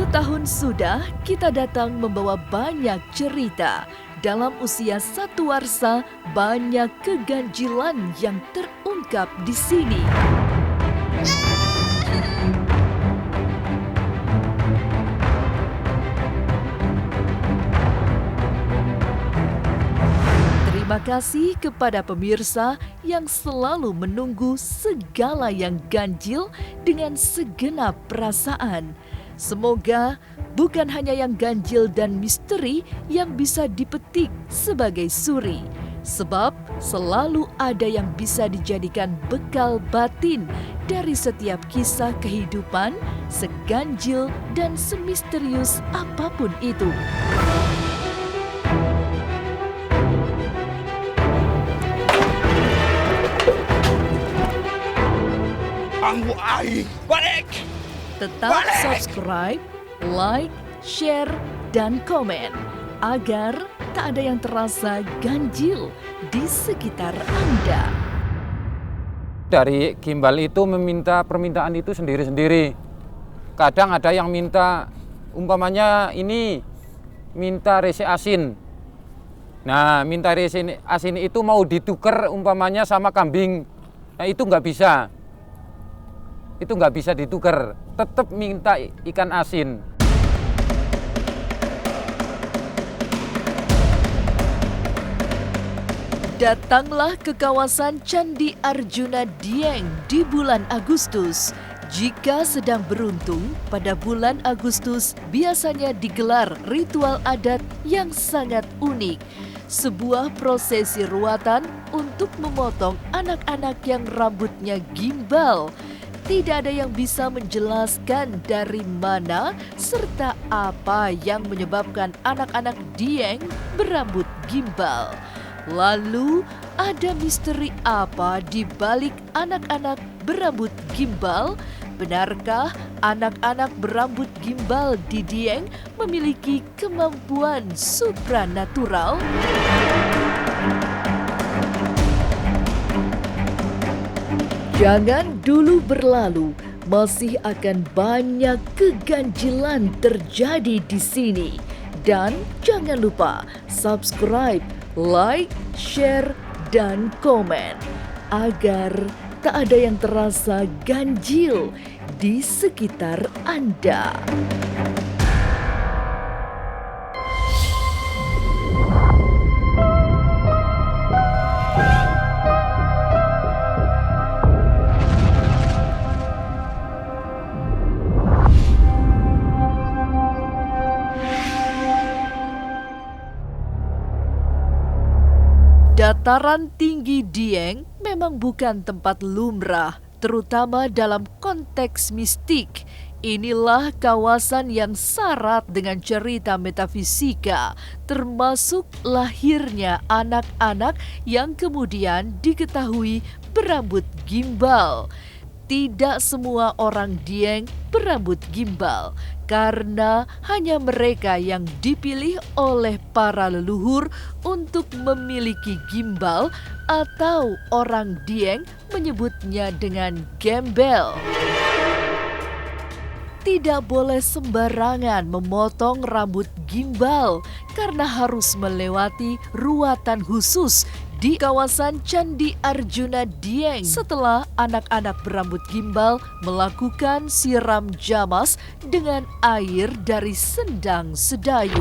Tahun sudah kita datang membawa banyak cerita. Dalam usia satu warsa, banyak keganjilan yang terungkap di sini. Terima kasih kepada pemirsa yang selalu menunggu segala yang ganjil dengan segenap perasaan. Semoga bukan hanya yang ganjil dan misteri yang bisa dipetik sebagai suri, sebab selalu ada yang bisa dijadikan bekal batin dari setiap kisah kehidupan, seganjil dan semisterius apapun itu. Anggu aing, balik! Tetap subscribe, like, share, dan komen agar tak ada yang terasa ganjil di sekitar Anda. Dari gimbal itu meminta permintaan itu sendiri-sendiri. Kadang ada yang minta, umpamanya ini minta rese asin. Nah, minta rese asin itu mau ditukar umpamanya sama kambing. Nah, itu nggak bisa. Itu nggak bisa ditukar, tetap minta ikan asin. Datanglah ke kawasan Candi Arjuna Dieng di bulan Agustus. Jika sedang beruntung, pada bulan Agustus biasanya digelar ritual adat yang sangat unik. Sebuah prosesi ruatan untuk memotong anak-anak yang rambutnya gimbal. Tidak ada yang bisa menjelaskan dari mana serta apa yang menyebabkan anak-anak Dieng berambut gimbal. Lalu, ada misteri apa di balik anak-anak berambut gimbal? Benarkah anak-anak berambut gimbal di Dieng memiliki kemampuan supranatural? Jangan dulu berlalu, masih akan banyak keganjilan terjadi di sini. Dan jangan lupa subscribe, like, share, dan komen agar tak ada yang terasa ganjil di sekitar Anda. Dataran tinggi Dieng memang bukan tempat lumrah, terutama dalam konteks mistik. Inilah kawasan yang syarat dengan cerita metafisika, termasuk lahirnya anak-anak yang kemudian diketahui berambut gimbal. Tidak semua orang Dieng berambut gimbal, karena hanya mereka yang dipilih oleh para leluhur untuk memiliki gimbal, atau orang Dieng menyebutnya dengan gembel. Tidak boleh sembarangan memotong rambut gimbal karena harus melewati ruatan khusus di kawasan Candi Arjuna Dieng setelah anak-anak berambut gimbal melakukan siram jamas dengan air dari Sendang Sedayu.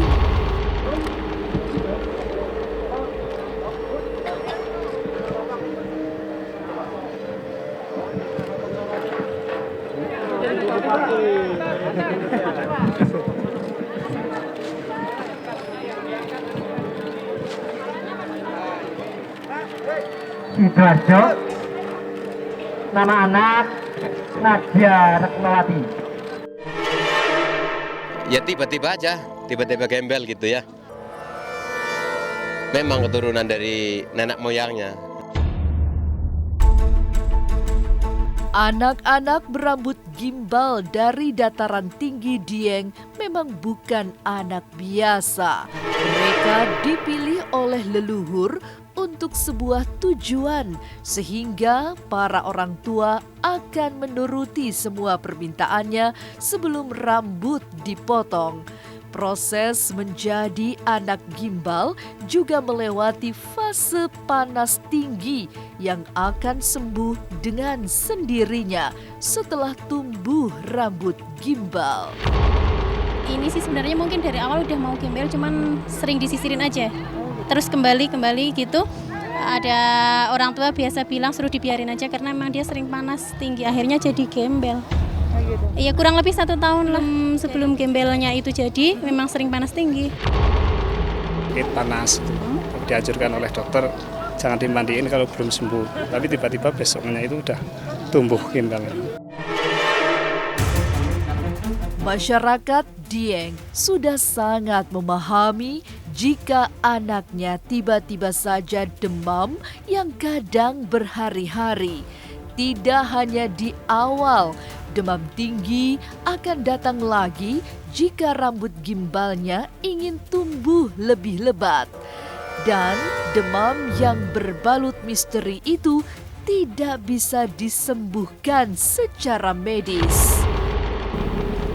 Sidoarjo, nama anak Nadia Retnowati. Ya tiba-tiba aja, tiba-tiba gembel gitu ya. Memang keturunan dari nenek moyangnya. Anak-anak berambut gimbal dari dataran tinggi Dieng memang bukan anak biasa. Mereka dipilih oleh leluhur untuk sebuah tujuan, sehingga para orang tua akan menuruti semua permintaannya sebelum rambut dipotong. Proses menjadi anak gimbal juga melewati fase panas tinggi yang akan sembuh dengan sendirinya setelah tumbuh rambut gimbal. Ini sih sebenarnya mungkin dari awal udah mau gembel, cuman sering disisirin aja. Terus kembali gitu. Ada orang tua biasa bilang suruh dibiarin aja karena memang dia sering panas tinggi, akhirnya jadi gembel. Iya, kurang lebih 1 tahun lah sebelum gembelnya itu jadi, memang sering panas tinggi. Panas, dianjurkan oleh dokter jangan dimandiin kalau belum sembuh. Tapi tiba-tiba besoknya itu udah tumbuh gembelnya. Masyarakat Dieng sudah sangat memahami jika anaknya tiba-tiba saja demam yang kadang berhari-hari. Tidak hanya di awal, demam tinggi akan datang lagi jika rambut gimbalnya ingin tumbuh lebih lebat. Dan demam yang berbalut misteri itu tidak bisa disembuhkan secara medis.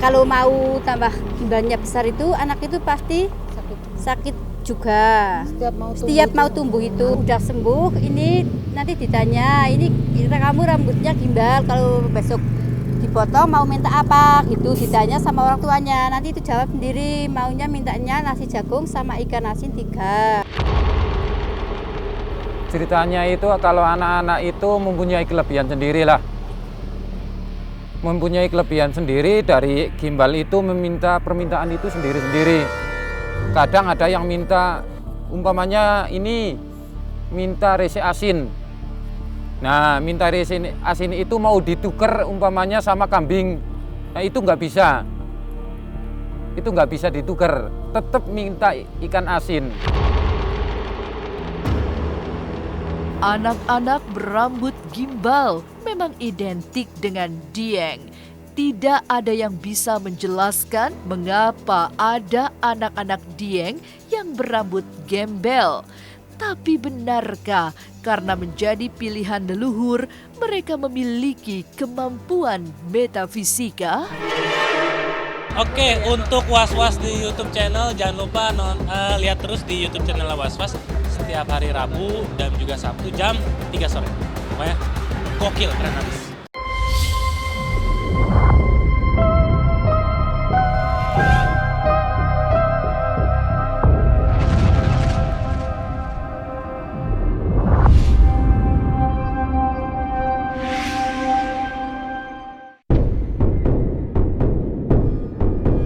Kalau mau tambah gimbalnya besar itu, anak itu pasti sakit juga. Setiap mau tumbuh itu udah sembuh, ini nanti ditanya, ini kamu rambutnya gimbal, kalau besok dipotong mau minta apa gitu, ditanya sama orang tuanya. Nanti itu jawab sendiri, maunya mintanya nasi jagung sama ikan asin 3. Ceritanya itu kalau anak-anak itu mempunyai kelebihan sendirilah. Mempunyai kelebihan sendiri dari gimbal itu meminta permintaan itu sendiri-sendiri. Kadang ada yang minta, umpamanya ini minta rese asin. Nah, minta rese asin itu mau ditukar umpamanya sama kambing. Nah, itu nggak bisa. Itu nggak bisa ditukar. Tetap minta ikan asin. Anak-anak berambut gimbal memang identik dengan Dieng. Tidak ada yang bisa menjelaskan mengapa ada anak-anak Dieng yang berambut gembel. Tapi benarkah karena menjadi pilihan leluhur, mereka memiliki kemampuan metafisika? Oke, untuk Was-Was di YouTube channel, jangan lupa lihat terus di YouTube channel Was-Was setiap hari Rabu dan juga Sabtu jam 3 sore. Pokoknya gokil, keren habis.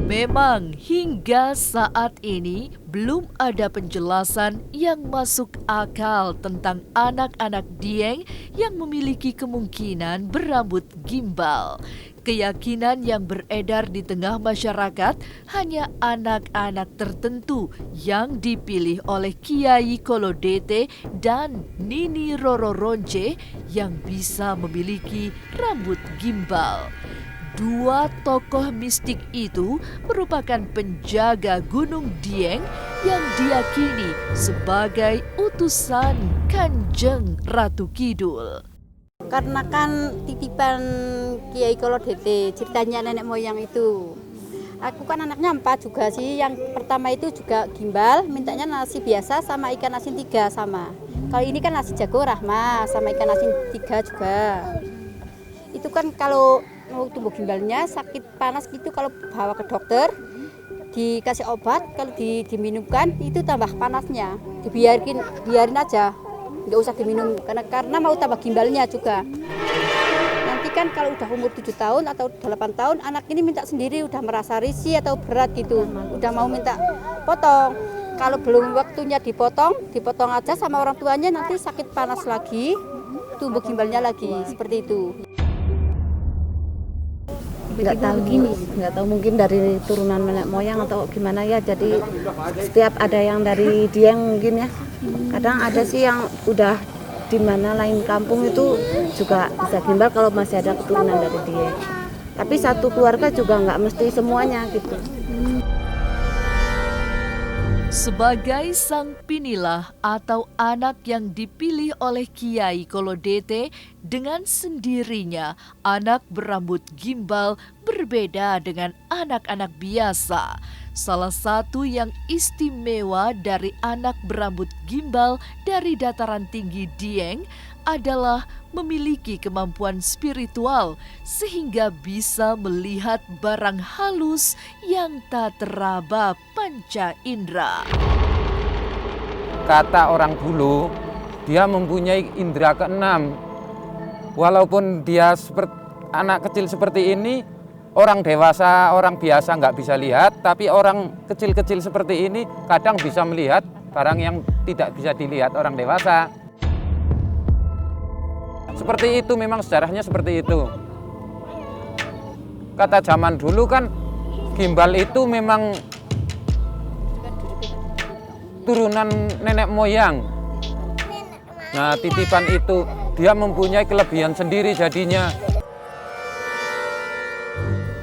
Memang hingga saat ini belum ada penjelasan yang masuk akal tentang anak-anak Dieng yang memiliki kemungkinan berambut gimbal. Keyakinan yang beredar di tengah masyarakat hanya anak-anak tertentu yang dipilih oleh Kiai Kolodete dan Nini Roro Ronce yang bisa memiliki rambut gimbal. 2 tokoh mistik itu merupakan penjaga Gunung Dieng yang diyakini sebagai utusan Kanjeng Ratu Kidul. Karena kan titipan Kiai Kolodete, ceritanya nenek moyang itu. Aku kan anaknya 4 juga sih, yang pertama itu juga gimbal, mintanya nasi biasa sama ikan asin 3 sama. Kalau ini kan nasi jago rahmah sama ikan asin 3 juga. Itu kan kalau mau tumbuh gimbalnya sakit panas gitu, kalau bawa ke dokter dikasih obat, kalau diminumkan itu tambah panasnya, biarin aja, nggak usah diminum karena mau tambah gimbalnya juga. Nanti kan kalau udah umur 7 tahun atau 8 tahun anak ini minta sendiri, udah merasa risih atau berat gitu, udah mau minta potong. Kalau belum waktunya dipotong aja sama orang tuanya, nanti sakit panas lagi, tumbuh gimbalnya lagi, seperti itu. Nggak tahu mungkin dari turunan nenek moyang atau gimana ya, jadi setiap ada yang dari Dieng mungkin ya, kadang ada sih yang udah di mana lain kampung itu juga bisa gimbal kalau masih ada keturunan dari Dieng, tapi satu keluarga juga nggak mesti semuanya gitu. Sebagai sang pinilah atau anak yang dipilih oleh Kiai Kolodete, dengan sendirinya anak berambut gimbal berbeda dengan anak-anak biasa. Salah satu yang istimewa dari anak berambut gimbal dari dataran tinggi Dieng adalah memiliki kemampuan spiritual sehingga bisa melihat barang halus yang tak teraba panca indera. Kata orang dulu, dia mempunyai indera keenam. Walaupun dia seperti anak kecil seperti ini, orang dewasa, orang biasa nggak bisa lihat, tapi orang kecil-kecil seperti ini kadang bisa melihat barang yang tidak bisa dilihat orang dewasa. Seperti itu, memang sejarahnya seperti itu. Kata zaman dulu kan, gimbal itu memang turunan nenek moyang. Nah, titipan itu dia mempunyai kelebihan sendiri jadinya.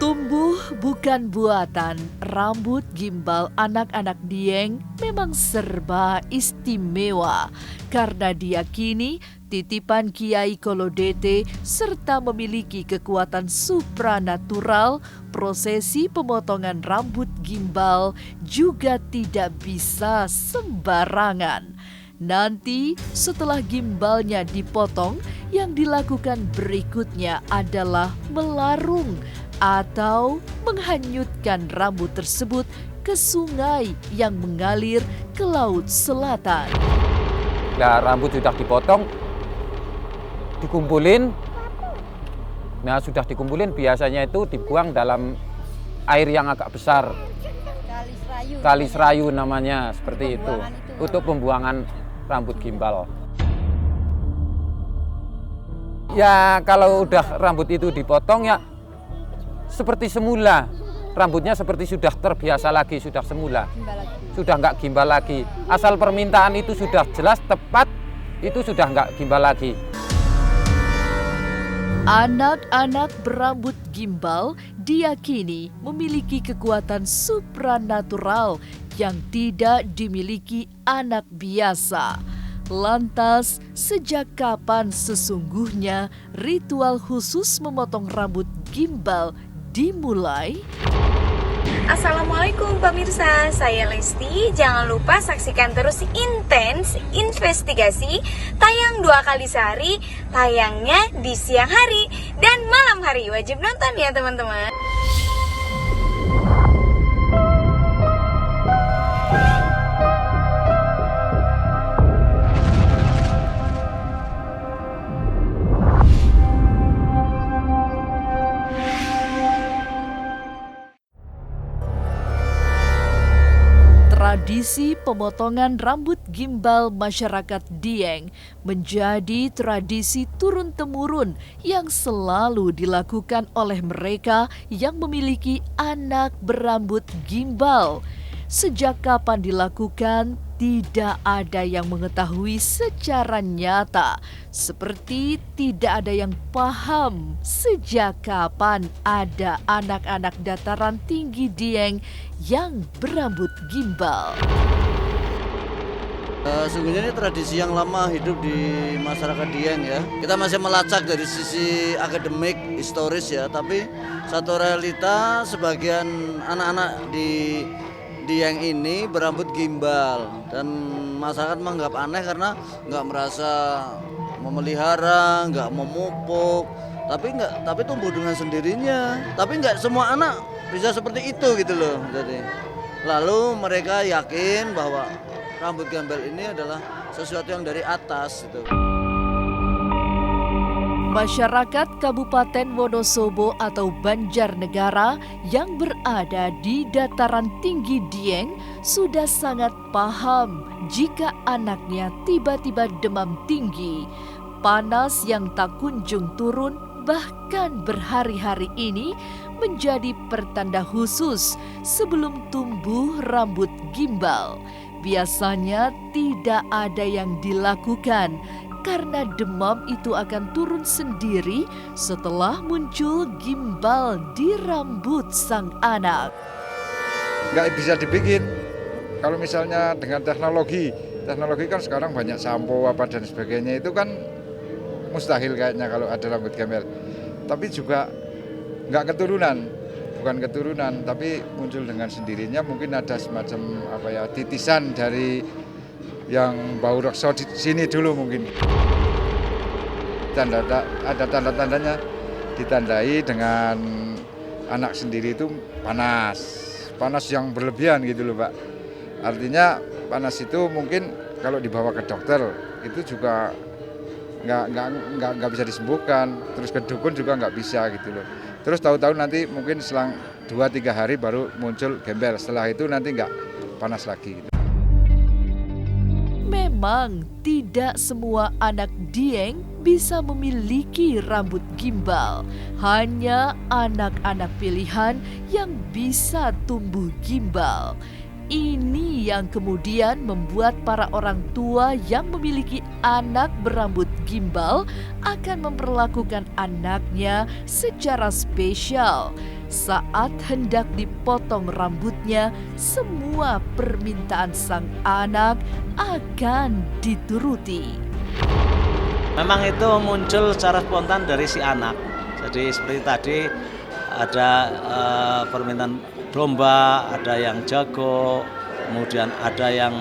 Tumbuh bukan buatan, rambut gimbal anak-anak Dieng memang serba istimewa karena diyakini titipan Kiai Kolodete serta memiliki kekuatan supranatural. Prosesi pemotongan rambut gimbal juga tidak bisa sembarangan. Nanti setelah gimbalnya dipotong, yang dilakukan berikutnya adalah melarung atau menghanyutkan rambut tersebut ke sungai yang mengalir ke Laut Selatan. Nah, rambut sudah dipotong, dikumpulin. Nah, sudah dikumpulin biasanya itu dibuang dalam air yang agak besar. Kali Serayu namanya, seperti itu. Untuk pembuangan rambut gimbal. Ya, kalau udah rambut itu dipotong ya seperti semula. Rambutnya seperti sudah terbiasa lagi, sudah semula. Sudah nggak gimbal lagi. Asal permintaan itu sudah jelas, tepat, itu sudah nggak gimbal lagi. Anak-anak berambut gimbal diyakini memiliki kekuatan supranatural yang tidak dimiliki anak biasa. Lantas, sejak kapan sesungguhnya ritual khusus memotong rambut gimbal dimulai? Assalamualaikum pemirsa, saya Lesti. Jangan lupa saksikan terus Intens Investigasi, tayang 2 kali sehari, tayangnya di siang hari dan malam hari. Wajib nonton ya teman-teman. Tradisi pemotongan rambut gimbal masyarakat Dieng menjadi tradisi turun-temurun yang selalu dilakukan oleh mereka yang memiliki anak berambut gimbal. Sejak kapan dilakukan, tidak ada yang mengetahui secara nyata, seperti tidak ada yang paham sejak kapan ada anak-anak dataran tinggi Dieng yang berambut gimbal. Sesungguhnya ini tradisi yang lama hidup di masyarakat Dieng ya. Kita masih melacak dari sisi akademik, historis ya, tapi satu realita sebagian anak-anak di Dieng ini berambut gimbal dan masyarakat menganggap aneh karena nggak merasa memelihara, nggak memupuk, tapi tumbuh dengan sendirinya. Tapi nggak semua anak bisa seperti itu gitu loh. Jadi lalu mereka yakin bahwa rambut gimbal ini adalah sesuatu yang dari atas gitu. Masyarakat Kabupaten Wonosobo atau Banjarnegara yang berada di dataran tinggi Dieng sudah sangat paham jika anaknya tiba-tiba demam tinggi, panas yang tak kunjung turun, bahkan berhari-hari ini menjadi pertanda khusus sebelum tumbuh rambut gimbal. Biasanya tidak ada yang dilakukan karena demam itu akan turun sendiri setelah muncul gimbal di rambut sang anak. Nggak bisa dibikin, Kalau misalnya dengan teknologi kan sekarang banyak sampo apa dan sebagainya, itu kan mustahil kayaknya kalau ada rambut gembel. Tapi juga nggak keturunan, bukan keturunan, tapi muncul dengan sendirinya. Mungkin ada semacam titisan dari yang bau rekso di sini dulu mungkin. Ada tanda-tandanya, ditandai dengan anak sendiri itu panas yang berlebihan gitu loh Pak. Artinya panas itu mungkin kalau dibawa ke dokter itu juga nggak bisa disembuhkan, terus ke dukun juga nggak bisa gitu loh. Terus tahu-tahu nanti mungkin selang 2-3 hari baru muncul gembel, setelah itu nanti nggak panas lagi gitu. Memang tidak semua anak Dieng bisa memiliki rambut gimbal. Hanya anak-anak pilihan yang bisa tumbuh gimbal. Ini yang kemudian membuat para orang tua yang memiliki anak berambut gimbal akan memperlakukan anaknya secara spesial. Saat hendak dipotong rambutnya, semua permintaan sang anak akan dituruti. Memang itu muncul secara spontan dari si anak. Jadi seperti tadi ada permintaan domba, ada yang jago, kemudian ada yang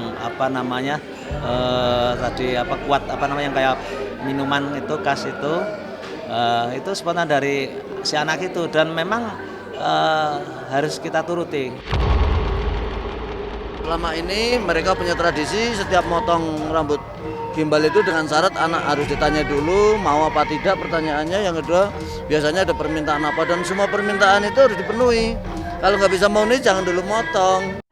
kuat yang kayak minuman itu khas itu spontan dari si anak itu, dan memang harus kita turuti. Selama ini mereka punya tradisi setiap motong rambut gimbal itu dengan syarat anak harus ditanya dulu mau apa tidak pertanyaannya. Yang kedua biasanya ada permintaan apa, dan semua permintaan itu harus dipenuhi. Kalau nggak bisa memenuhi jangan dulu motong.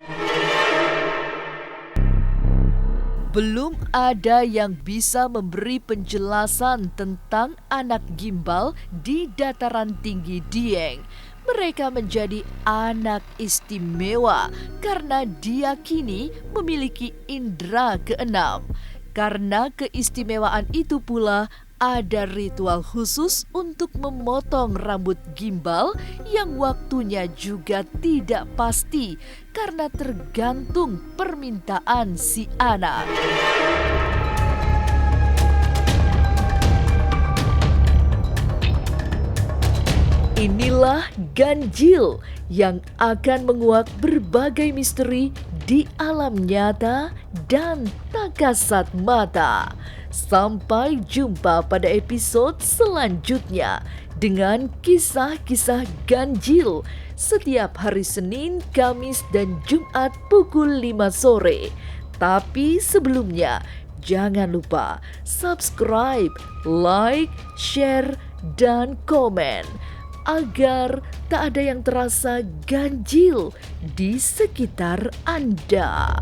Belum ada yang bisa memberi penjelasan tentang anak gimbal di dataran tinggi Dieng. Mereka menjadi anak istimewa karena diyakini memiliki indera keenam. Karena keistimewaan itu pula ada ritual khusus untuk memotong rambut gimbal yang waktunya juga tidak pasti karena tergantung permintaan si anak. Inilah ganjil yang akan menguak berbagai misteri di alam nyata dan tak kasat mata. Sampai jumpa pada episode selanjutnya dengan kisah-kisah ganjil setiap hari Senin, Kamis, dan Jumat pukul 5 sore. Tapi sebelumnya, jangan lupa subscribe, like, share, dan komen agar tak ada yang terasa ganjil di sekitar Anda.